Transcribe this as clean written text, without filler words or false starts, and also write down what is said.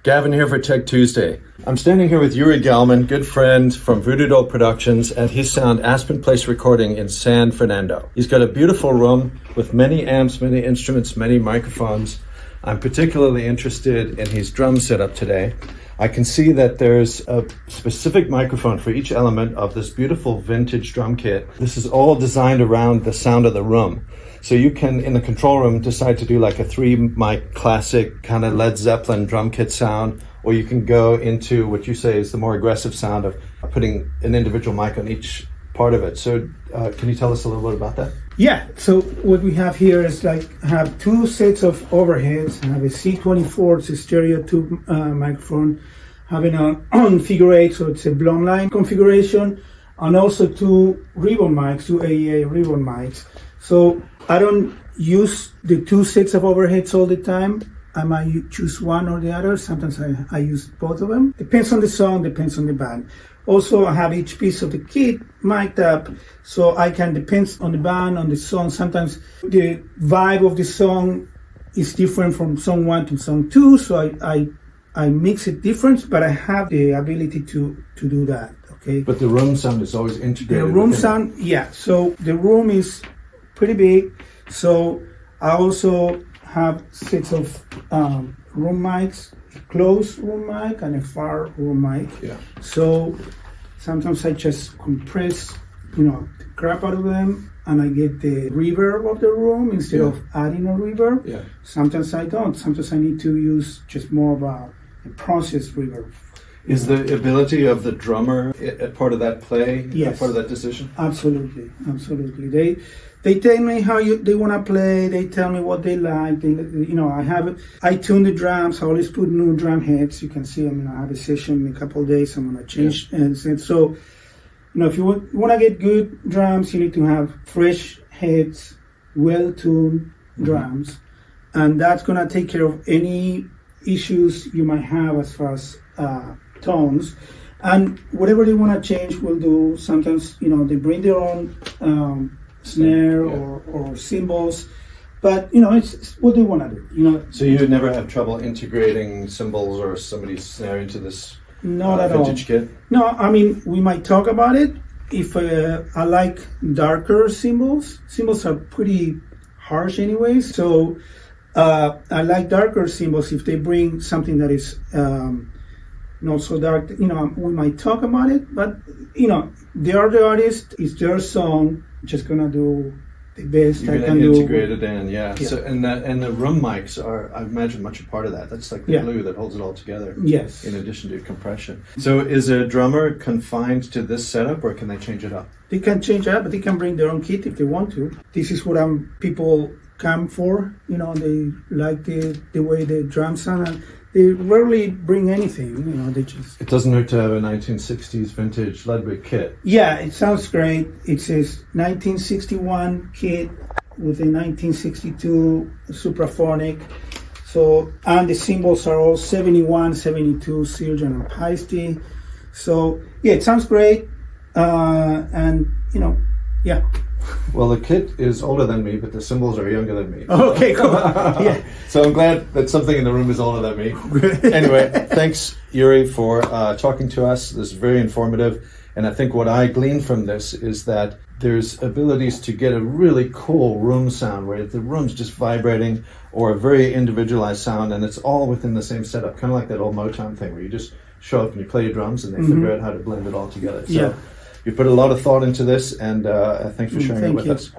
Gavin here for Tech Tuesday. I'm standing here with Yuri Galman, good friend from Voodoo Doll Productions at his sound Aspen Place Recording in San Fernando. He's got a beautiful room with many amps, many instruments, many microphones. I'm particularly interested in his drum setup today. I can see that there's a specific microphone for each element of this beautiful vintage drum kit. This is all designed around the sound of the room. So you can, in the control room, decide to do like a 3-mic classic kind of Led Zeppelin drum kit sound, or you can go into what you say is the more aggressive sound of putting an individual mic on each part of it. So can you tell us a little bit about that? Yeah, so what we have here is I have 2 sets of overheads. I have a C24, it's a stereo tube microphone, having on figure 8, so it's a blown line configuration, and also 2 ribbon mics, 2 AEA ribbon mics. So I don't use the 2 sets of overheads all the time. I might choose one or the other. Sometimes I use both of them. Depends on the song, depends on the band. Also, I have each piece of the kit mic'd up, so I can, depends on the band, on the song. Sometimes the vibe of the song is different from song 1 to song 2, so I mix it different, but I have the ability to do that, okay? But the room sound is always integrated. The room sound, yeah. So the room is pretty big, so I also have sets of room mics, a closed room mic and a far room mic. Yeah. So sometimes I just compress, the crap out of them, and I get the reverb of the room instead of adding a reverb. Yeah. Sometimes I don't. Sometimes I need to use just more of a processed reverb. Is the ability of the drummer a part of that play? Yes. A part of that decision? Absolutely. They tell me how they want to play. They tell me what they like. I tune the drums. I always put new drum heads. You can see, I have a session in a couple of days. I'm going to change. Yeah. And so, if you want to get good drums, you need to have fresh heads, well-tuned drums. And that's going to take care of any issues you might have as far as tones. And whatever they want to change, we'll do. Sometimes, they bring their own snare or cymbals, but it's what they want to do. So you would never have trouble integrating cymbals or somebody's snare into this not at vintage all. kit? No, we might talk about it. If I like darker cymbals are pretty harsh anyways. So I like darker cymbals. If they bring something that is not so dark, we might talk about it. But they are the artist. It's their song. Just gonna do the best I can do. You're gonna integrate it in, yeah. So and the room mics are, I imagine, much a part of that. That's like the glue that holds it all together. Yes. In addition to compression. So is a drummer confined to this setup, or can they change it up? They can change it up, but they can bring their own kit if they want to. This is what people come for. They like the way the drums sound. And they rarely bring anything, they just... It doesn't hurt to have a 1960s vintage Ludwig kit. Yeah, it sounds great. It says 1961 kit with a 1962 supraphonic. So, and the cymbals are all 71, 72, Sturgeon and Paiste. So, yeah, it sounds great. And, yeah. Well, the kit is older than me, but the cymbals are younger than me. Okay, cool. Yeah. So I'm glad that something in the room is older than me. Anyway, thanks, Yuri, for talking to us. This is very informative. And I think what I glean from this is that there's abilities to get a really cool room sound where the room's just vibrating, or a very individualized sound, and it's all within the same setup, kind of like that old Motown thing where you just show up and you play your drums and they figure out how to blend it all together. So you put a lot of thought into this, and thanks for sharing it with us.